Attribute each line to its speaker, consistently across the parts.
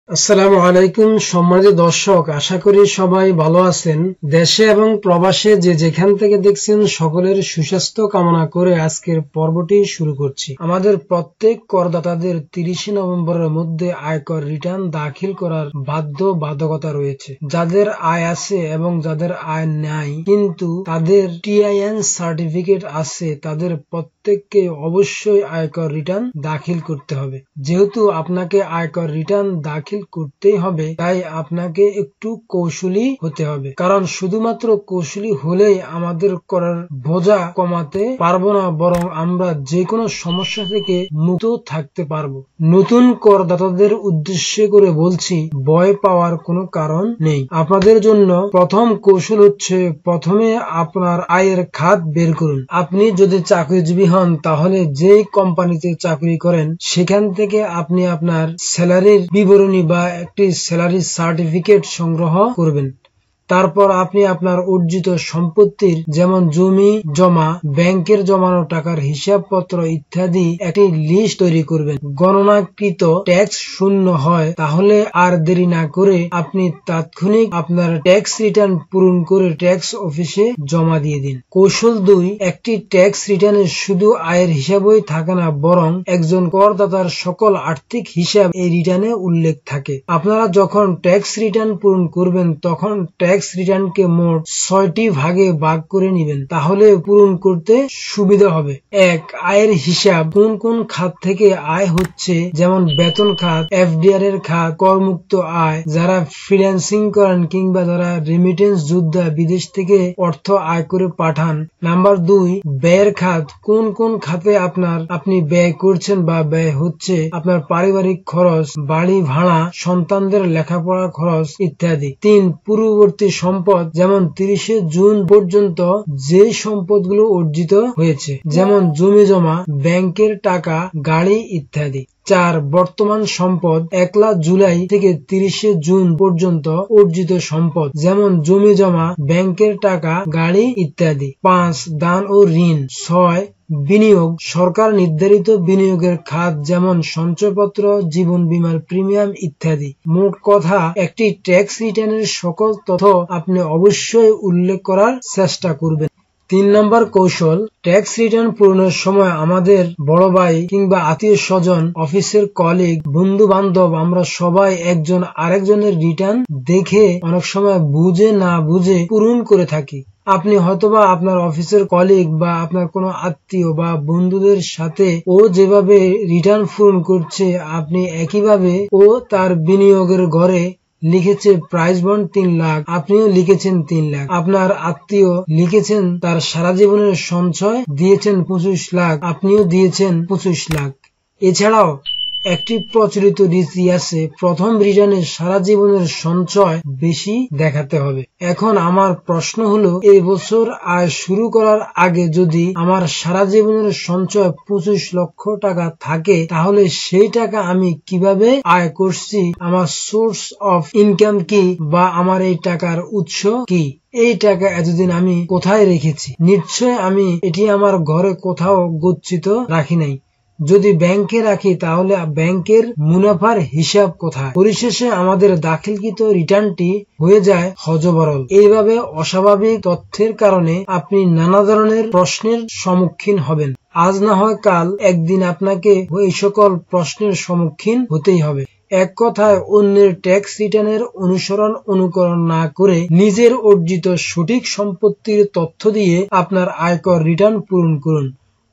Speaker 1: আসসালামু আলাইকুম সম্মানিত দর্শক, আশা করি সবাই ভালো আছেন। দেশে এবং প্রবাসে যে যেখান থেকে দেখছেন সকলের সুস্বাস্থ্য কামনা করে আজকের পর্বটি শুরু করছি। আমাদের প্রত্যেক করদাতাদের 30 নভেম্বরের মধ্যে আয়কর রিটার্ন দাখিল করার বাধ্যবাধকতা রয়েছে। যাদের আয় আছে এবং যাদের আয় নাই কিন্তু তাদের টিআইএন সার্টিফিকেট আছে, তাদের প্রত্যেককে অবশ্যই আয়কর রিটার্ন দাখিল করতে হবে। যেহেতু আপনাকে আয়কর রিটার্ন দাখিল করতেই হবে, তাই আপনাকে একটু কৌশলী হতে হবে, কারণ শুধুমাত্র কৌশলী হলেই আমাদের করার বোঝা কমাতে পারবো না, বরং আমরা যে কোনো সমস্যা থেকে মুক্ত থাকতে পারবো। নতুন করদাতাদের উদ্দেশ্যে করে বলছি, ভয় পাওয়ার কোনো কারণ নেই। আপনাদের জন্য প্রথম কৌশল হচ্ছে, প্রথমে আপনার আয়ের খাত বের করুন। আপনি যদি চাকরিজীবী হন তাহলে যে কোম্পানিতে চাকরি করেন সেখান থেকে আপনি আপনার স্যালারির বিবরণী বা একটি স্যালারি সার্টিফিকেট সংগ্রহ করবেন। তারপর আপনি আপনার অর্জিত সম্পত্তির যেমন জমি জমা, ব্যাংকের জমানো টাকার হিসাবপত্র ইত্যাদি একটি লিস্ট তৈরি করবেন। গণনাকৃত ট্যাক্স শূন্য হয় তাহলে আর দেরি না করে আপনি তাৎক্ষণিক আপনার ট্যাক্স রিটার্ন পূরণ করে ট্যাক্স অফিসে জমা দিয়ে দিন। কৌশল 2, একটি ট্যাক্স রিটার্নে শুধু আয়ের হিসাবই থাকে না, বরং একজন করদাতার সকল আর্থিক হিসাব এই রিটার্নে উল্লেখ থাকে। আপনারা যখন ট্যাক্স রিটার্ন পূরণ করবেন তখন ট্যাক্স রিটার্নকে মোট 6টি ভাগে ভাগ করে নেবেন, তাহলে পূরণ করতে সুবিধা হবে। 1. আয়ের হিসাব। কোন কোন খাত থেকে আয় হচ্ছে, যেমন বেতন খাত, এফডিআর এর খাত, করমুক্ত আয়, যারা ফ্রিল্যান্সিং করেন কিংবা যারা রেমিটেন্স যোদ্ধা বিদেশ থেকে অর্থ আয় করে পাঠান। নাম্বার 2, ব্যয়ের খাত। কোন কোন খাতে আপনি ব্যয় করছেন বা ব্যয় হচ্ছে, আপনার পারিবারিক খরচ, বাড়ি ভাড়া, সন্তানদের লেখাপড়ার খরচ ইত্যাদি। 3. পূর্ববর্তী সম্পদ, যেমন 30 জুন পর্যন্ত যে সম্পদগুলো অর্জিত হয়েছে, যেমন জমি জমা, ব্যাংকের টাকা, গাড়ি ইত্যাদি। 4. বর্তমান সম্পদ, 1 জুলাই থেকে 30 জুন পর্যন্ত অর্জিত সম্পদ, যেমন জমি জমা, ব্যাংকের টাকা, গাড়ি ইত্যাদি। 5. দান ও ঋণ। 6. বিনিয়োগ, সরকার নির্ধারিত বিনিয়োগের খাত, যেমন সঞ্চয়পত্র, জীবন বীমার প্রিমিয়াম ইত্যাদি। মোট কথা, একটি ট্যাক্স রিটার্নের সকল তথ্য আপনি অবশ্যই উল্লেখ করার চেষ্টা করবেন। 3 নম্বর কৌশল, ট্যাক্স রিটার্ন পূরণের সময় আমাদের বড় ভাই কিংবা আত্মীয় স্বজন, অফিসের কলিগ, বন্ধু বান্ধব, আমরা সবাই একজন আরেকজনের রিটার্ন দেখে অনেক সময় বুঝে না বুঝে পূরণ করে থাকি। আপনি হয়তোবা আপনার অফিসের কলিগ বা আপনার কোনো আত্মীয় বা বন্ধুদের সাথে ও যেভাবে রিটার্ন পূরণ করছে, আপনি একইভাবে ও তার বিনিয়োগের ঘরে লিখেছে প্রাইস বন্ড 3 লাখ, আপনিও লিখেছেন 3 লাখ। আপনার আত্মীয় লিখেছেন তার সারা জীবনের সঞ্চয় দিয়েছেন 25 লাখ, আপনিও দিয়েছেন 25 লাখ। এছাড়াও একটি প্রচলিত রীতি আছে, প্রথম রিটার্নে সারা জীবনের সঞ্চয় বেশি দেখাতে হবে। এখন আমার প্রশ্ন হলো, এই বছর আয় শুরু করার আগে যদি আমার সারা জীবনের সঞ্চয় 25 লক্ষ টাকা থাকে, তাহলে সেই টাকা আমি কিভাবে আয় করছি, আমার সোর্স অফ ইনকাম কি, বা আমার এই টাকার উৎস কি, এই টাকা এতদিন আমি কোথায় রেখেছি? নিশ্চয় আমি এটি আমার ঘরে কোথাও গচ্ছিত রাখি নাই। যদি ব্যাংকে রাখি তাহলে ব্যাংকের মুনাফার হিসাব কোথায়? পরিশেষে আমাদের দাখিলকৃত রিটার্নটি হয়ে যায় হযবরল। এইভাবে অস্বাভাবিক তথ্যের কারণে আপনি নানা ধরনের প্রশ্নের সম্মুখীন হবেন। আজ না হয় কাল একদিন আপনাকে এই সকল প্রশ্নের সম্মুখীন হতেই হবে। এক কথায়, অন্যের ট্যাক্স রিটার্নের অনুকরণ না করে নিজের অর্জিত সঠিক সম্পত্তির তথ্য দিয়ে আপনার আয়কর রিটার্ন পূরণ করুন।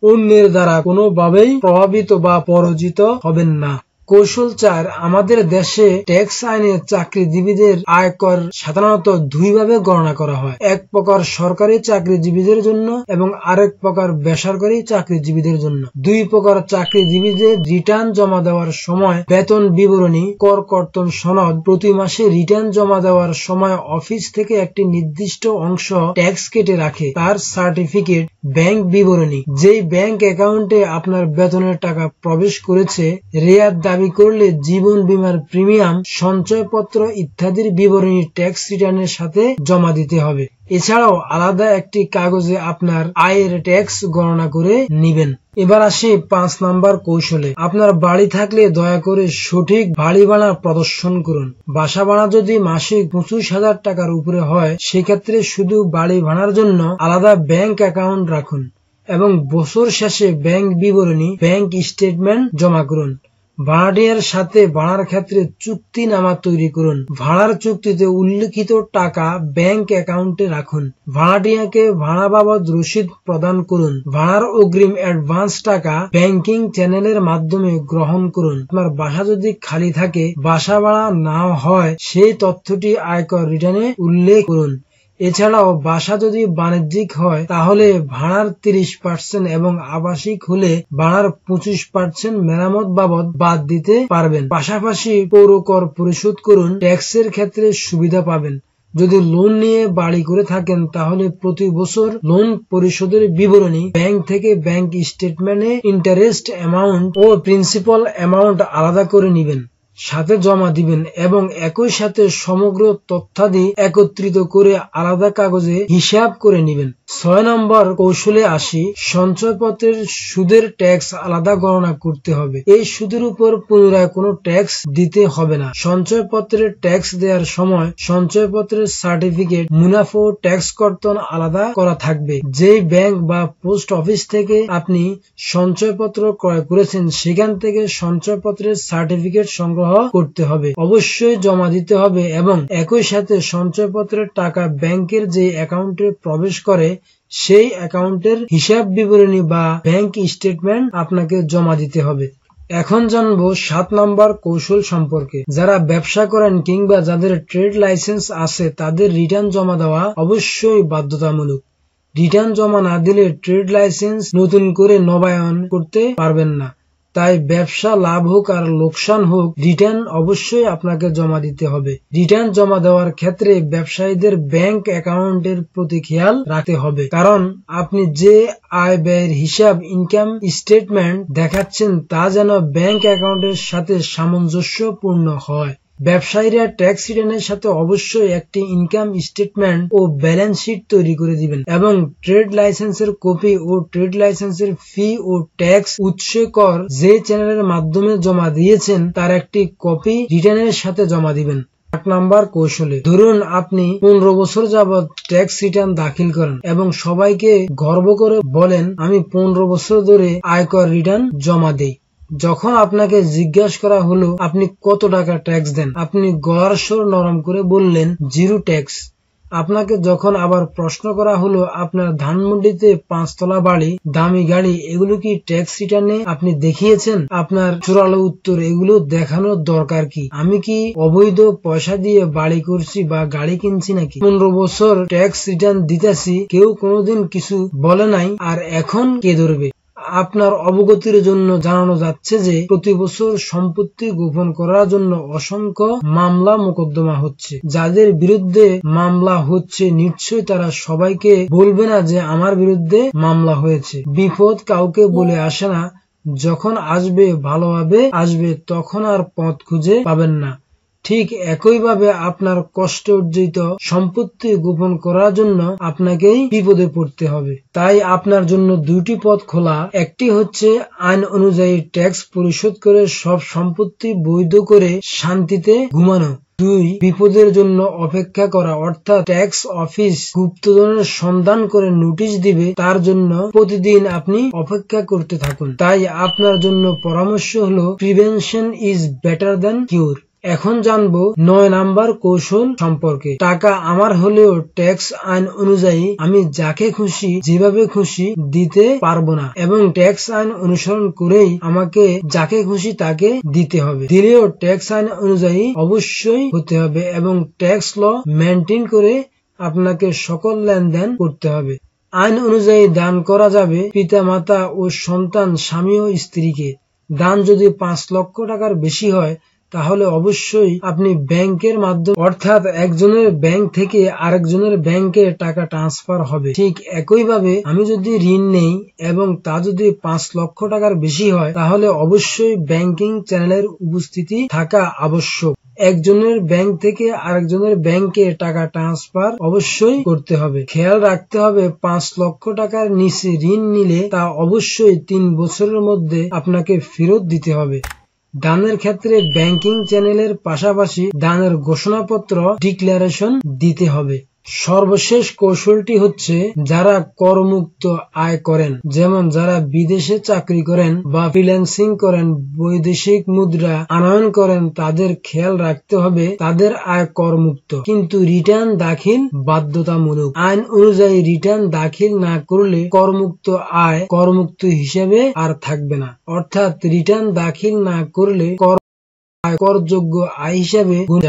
Speaker 1: অন্যের দ্বারা কোনোভাবেই প্রভাবিত বা পরাজিত হবেন না। কৌশল 4, আমাদের দেশে ট্যাক্স আইনে চাকরিজীবীদের আয়কর সাধারণত 2 ভাবে গণনা করা হয়। এক প্রকার সরকারি চাকরিজীবীদের জন্য এবং আরেক প্রকার বেসরকারি চাকরিজীবীদের জন্য। 2 প্রকার চাকরিজীবীদের রিটার্ন জমা দেওয়ার সময় বেতন বিবরণী, কর কর্তন সনদ, প্রতি মাসে রিটার্ন জমা দেওয়ার সময় অফিস থেকে একটি নির্দিষ্ট অংশ ট্যাক্স কেটে রাখে, তার সার্টিফিকেট, ব্যাংক বিবরণী, যেই ব্যাংক অ্যাকাউন্টে আপনার বেতনের টাকা প্রবেশ করেছে, রেয়াত দাবি করলে জীবন বীমার প্রিমিয়াম, সঞ্চয়পত্র ইত্যাদির বিবরণী ট্যাক্স রিটার্নের সাথে জমা দিতে হবে। এছাড়াও আলাদা একটি কাগজে আপনার আয়ের ট্যাক্স গণনা করে নিবেন। এবার আসি 5 নাম্বার কৌশলে। আপনার বাড়ি থাকলে দয়া করে সঠিক বাড়ি ভাড়া প্রদর্শন করুন। বাসা ভাড়া যদি মাসিক 25,000 টাকার উপরে হয়, সেক্ষেত্রে শুধু বাড়ি ভাড়ার জন্য আলাদা ব্যাংক অ্যাকাউন্ট রাখুন এবং বছর শেষে ব্যাংক বিবরণী, ব্যাংক স্টেটমেন্ট জমা করুন। ভাড়াটিয়ার সাথে ভাড়ার ক্ষেত্রে চুক্তিনামা তৈরি করুন। ভাড়ার চুক্তিতে উল্লেখিত টাকা ব্যাংক অ্যাকাউন্টে রাখুন। ভাড়াটিয়াকে ভাড়া বাবদ রসিদ প্রদান করুন। ভাড়ার অগ্রিম অ্যাডভান্স টাকা ব্যাংকিং চ্যানেলের মাধ্যমে গ্রহণ করুন। আপনার বাসা যদি খালি থাকে, বাসা ভাড়া না হয়, সেই তথ্যটি আয়কর রিটার্নে উল্লেখ করুন। এছাড়াও বাসা যদি বাণিজ্যিক হয় তাহলে ভাড়ার 30% এবং আবাসিক হলে ভাড়ার 25% মেরামত বাবদ বাদ দিতে পারবেন। পাশাপাশি পৌর কর পরিশোধ করুন। ট্যাক্সের ক্ষেত্রে সুবিধা পাবেন। যদি লোন নিয়ে বাড়ি করে থাকেন তাহলে প্রতি বছর লোন পরিশোধের বিবরণী ব্যাংক থেকে ব্যাংক স্টেটমেন্টে ইন্টারেস্ট অ্যামাউন্ট ও প্রিন্সিপাল অ্যামাউন্ট আলাদা করে নেবেন, সাথে জমা দিবেন এবং একই সাথে সমগ্র তথ্যাদি একত্রিত করে আলাদা কাগজে হিসাব করে নেবেন। 6 নম্বর কৌশলে আসি। সঞ্চয়পত্রের সুদের ট্যাক্স আলাদা গণনা করতে হবে। এই সুদের উপর পুনরায় কোনো ট্যাক্স দিতে হবে না। সঞ্চয়পত্রের ট্যাক্স দেওয়ার সময় সঞ্চয়পত্রের সার্টিফিকেট, মুনাফা ট্যাক্স কর্তন আলাদা করা থাকবে। যেই ব্যাংক বা পোস্ট অফিস থেকে আপনি সঞ্চয়পত্র ক্রয় করেছেন সেখান থেকে সঞ্চয়পত্রের সার্টিফিকেট সংগ্রহ করতে হবে, অবশ্যই জমা দিতে হবে এবং একই সাথে সঞ্চয়পত্রের টাকা ব্যাংকের যে অ্যাকাউন্টে প্রবেশ করে সেই অ্যাকাউন্টের হিসাব বিবরণী বা ব্যাংক স্টেটমেন্ট আপনাকে জমা দিতে হবে। এখন জানবো 7 নম্বর কৌশল সম্পর্কে। যারা ব্যবসা করেন কিংবা যাদের ট্রেড লাইসেন্স আছে তাদের রিটার্ন জমা দেওয়া অবশ্যই বাধ্যতামূলক। রিটার্ন জমা না দিলে ট্রেড লাইসেন্স নতুন করে নবায়ন করতে পারবেন না। তাই ব্যবসা লাভ হোক আর লোকসান হোক, রিটার্ন অবশ্যই আপনাকে জমা দিতে হবে। রিটার্ন জমা দেওয়ার ক্ষেত্রে ব্যবসায়ীদের ব্যাংক অ্যাকাউন্টের প্রতি খেয়াল রাখতে হবে, কারণ আপনি যে আয় ব্যয়ের হিসাব, ইনকাম স্টেটমেন্ট দেখাচ্ছেন তা যেন ব্যাংক অ্যাকাউন্টের সাথে সামঞ্জস্যপূর্ণ হয়। ব্যবসায়ীরা ট্যাক্স রিটার্নের সাথে অবশ্যই একটি ইনকাম স্টেটমেন্ট ও ব্যালেন্স শিট তৈরি করে দিবেন এবং ট্রেড লাইসেন্সের কপি ও ট্রেড লাইসেন্সের ফি ও ট্যাক্স উৎস কর যে চ্যানেলের মাধ্যমে জমা দিয়েছেন তার একটি কপি রিটার্নের সাথে জমা দিবেন। 8 নম্বর কৌশলে, ধরুন আপনি 15 বছর যাবৎ ট্যাক্স রিটার্ন দাখিল করেন এবং সবাইকে গর্ব করে বলেন আমি 15 বছর ধরে আয়কর রিটার্ন জমা দেই। যখন আপনাকে জিজ্ঞাসা করা হলো আপনি কত টাকা ট্যাক্স দেন, আপনি গলার স্বর নরম করে বললেন 0 ট্যাক্স। আপনাকে যখন আবার প্রশ্ন করা হলো আপনার ধানমন্ডিতে 5 তলা বাড়ি, দামি গাড়ি, এগুলো কি ট্যাক্স রিটার্নে আপনি দেখিয়েছেন? আপনার চূড়ালো উত্তর, এগুলো দেখানোর দরকার কি? আমি কি অবৈধ পয়সা দিয়ে বাড়ি করছি বা গাড়ি কিনছি নাকি? 15 বছর ট্যাক্স রিটার্ন দিতেছি, কেউ কোনোদিন কিছু বলে নাই, আর এখন কে ধরবে? আপনার অবগতির জন্য জানানো যাচ্ছে যে প্রতি বছর সম্পত্তি গোপন করার জন্য অসংখ্য মামলা মোকদ্দমা হচ্ছে। যাদের বিরুদ্ধে মামলা হচ্ছে নিশ্চয়ই তারা সবাইকে বলবে না যে আমার বিরুদ্ধে মামলা হয়েছে। বিপদ কাউকে বলে আসে না, যখন আসবে ভালোভাবে আসবে, তখন আর পথ খুঁজে পাবেন না। ঠিক একইভাবে আপনার কষ্ট অর্জিত সম্পত্তি গোপন করার জন্য আপনাকেই বিপদে পড়তে হবে। তাই আপনার জন্য 2টি পথ খোলা। একটি হচ্ছে আইন অনুযায়ী ট্যাক্স পরিশোধ করে সব সম্পত্তি বৈধ করে শান্তিতে ঘুমানো। 2, বিপদের জন্য অপেক্ষা করা, অর্থাৎ ট্যাক্স অফিস গুপ্তধনের সন্ধান করে নোটিশ দিবে, তার জন্য প্রতিদিন আপনি অপেক্ষা করতে থাকুন। তাই আপনার জন্য পরামর্শ হলো প্রিভেনশন ইজ বেটার দ্যান কিউর। এখন জানবো 9 নাম্বার কৌশল সম্পর্কে। টাকা আমার হলেও ট্যাক্স আইন অনুযায়ী আমি যাকে খুশি যেভাবে খুশি দিতে পারবো না এবং ট্যাক্স আইন অনুসরণ করেই আমাকে যাকে খুশি তাকে দিতে হবে। দিলেও ট্যাক্স আইন অনুযায়ী অবশ্যই হতে হবে এবং ট্যাক্স ল মেনটেন করে আপনাকে সকল লেনদেন করতে হবে। আইন অনুযায়ী দান করা যাবে পিতা মাতা ও সন্তান, স্বামী ও স্ত্রীকে। দান যদি 5 লক্ষ টাকার বেশি হয় তাহলে অবশ্যই আপনি ব্যাংকের মাধ্যমে, অর্থাৎ একজনের ব্যাংক থেকে আরেকজনের ব্যাংকে টাকা ট্রান্সফার হবে। ঠিক একইভাবে আমি যদি ঋণ নেই এবং তা যদি 5 লক্ষ টাকার বেশি হয় তাহলে অবশ্যই ব্যাংকিং চ্যানেলের উপস্থিতি থাকা আবশ্যক। একজনের ব্যাংক থেকে আরেকজনের ব্যাংকে টাকা ট্রান্সফার অবশ্যই করতে হবে। খেয়াল রাখতে হবে 5 লক্ষ টাকার নিচে ঋণ নিলে তা অবশ্যই 3 বছরের মধ্যে আপনাকে ফেরত দিতে হবে। দানের ক্ষেত্রে ব্যাংকিং চ্যানেলের পাশাপাশি দানের ঘোষণাপত্র ডিক্লারেশন দিতে হবে। সর্বশেষ কৌশলটি হচ্ছে যারা করমুক্ত আয় করেন, যেমন যারা বিদেশে চাকরি করেন বা ফ্রিল্যান্সিং করেন, বৈদেশিক মুদ্রা আনয়ন করেন, তাদের খেয়াল রাখতে হবে তাদের আয় করমুক্ত, কিন্তু রিটার্ন দাখিল বাধ্যতামূলক। আইন অনুযায়ী রিটার্ন দাখিল না করলে করমুক্ত আয় করমুক্ত হিসেবে আর থাকবে না, অর্থাৎ রিটার্ন দাখিল না করলে করযোগ্য আয় হিসেবে